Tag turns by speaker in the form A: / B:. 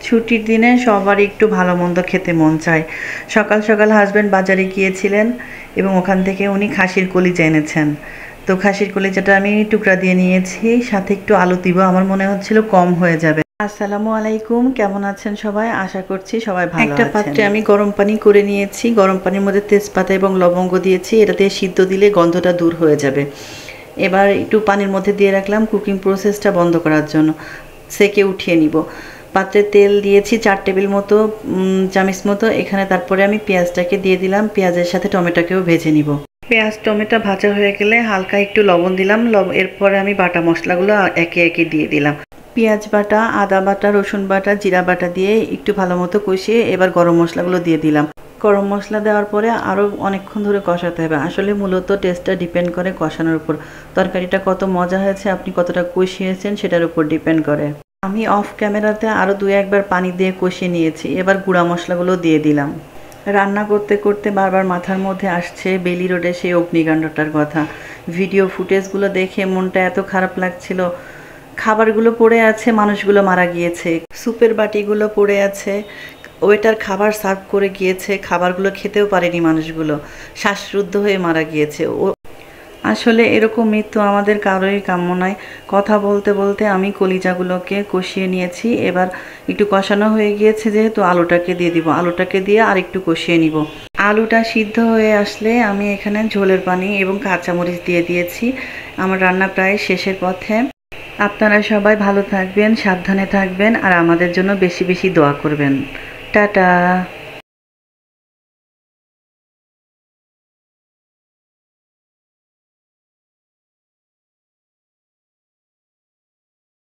A: ছুটির দিনে সবারই একটু ভালো মন্দ খেতে মন চায়। সকাল সকাল হাজব্যান্ড বাজারে গিয়েছিলেন এবং ওখান থেকে উনি খাসির কলিজা এনেছেন। তো খাসির কলিজাটা আমি টুকরা দিয়ে নিয়েছি, সাথে একটু আলু দিব, আমার মনে হচ্ছিল কম হয়ে যাবে। আসসালামু আলাইকুম, কেমন আছেন সবাই? আশা করছি সবাই ভালো আছেন। একটা পাত্রে আমি গরম পানি করে নিয়েছি, গরম পানির মধ্যে তেজপাতা এবং লবঙ্গ দিয়েছি, এটা দিয়ে সিদ্ধ দিলে গন্ধটা দূর হয়ে যাবে। এবার একটু পানির মধ্যে দিয়ে রাখলাম কুকিং প্রসেসটা বন্ধ করার জন্য, সেকে উঠিয়ে নিব। পাত্রে তেল দিয়েছি 4 টেবিল মতো চামচ মতো। এখানে তারপরে আমি পেঁয়াজটাকে দিয়ে দিলাম, পেঁয়াজের সাথে টমেটোকেও ভেজে নিব। পেঁয়াজ টমেটো ভাজা হয়ে গেলে হালকা একটু লবণ দিলাম, এরপরে আমি বাটা মশলাগুলো একে একে দিয়ে দিলাম। পেঁয়াজ বাটা, আদা বাটা, রসুন বাটা, জিরা বাটা দিয়ে একটু ভালো মতো কষিয়ে এবার গরম মশলাগুলো দিয়ে দিলাম। গরম মশলা দেওয়ার পরে আরও অনেকক্ষণ ধরে কষাতে হবে। আসলে মূলত টেস্টটা ডিপেন্ড করে কষানোর উপর। তরকারিটা কত মজা হয়েছে, আপনি কতটা কষিয়েছেন সেটার উপর ডিপেন্ড করে। আমি অফ ক্যামেরাতে আরও 2-1 বার পানি দিয়ে কষিয়ে নিয়েছি। এবার গুঁড়া মশলাগুলো দিয়ে দিলাম। রান্না করতে করতে বারবার মাথার মধ্যে আসছে বেলি রোডে সেই অগ্নিকাণ্ডটার কথা। ভিডিও ফুটেজগুলো দেখে মনটা এত খারাপ লাগছিল। খাবারগুলো পড়ে আছে, মানুষগুলো মারা গিয়েছে। স্যুপের বাটিগুলো পড়ে আছে, ওয়েটার খাবার সার্ভ করে গিয়েছে, খাবারগুলো খেতেও পারেনি মানুষগুলো, শ্বাসরুদ্ধ হয়ে মারা গিয়েছে। আসলে এরকম মৃত্যু আমাদের কারোরই কাম্য নয়। কথা বলতে বলতে আমি কলিজাগুলোকে কষিয়ে নিয়েছি। এবার একটু কষানো হয়ে গিয়েছে যেহেতু আলুটাকে দিয়ে দিব। আলুটাকে দিয়ে আর একটু কষিয়ে নিব। আলুটা সিদ্ধ হয়ে আসলে আমি এখানে ঝোলের পানি এবং কাঁচামরিচ দিয়ে দিয়েছি। আমার রান্না প্রায় শেষের পথে। আপনারা সবাই ভালো থাকবেন, সাবধানে থাকবেন আর আমাদের জন্য বেশি বেশি দোয়া করবেন। টাটা।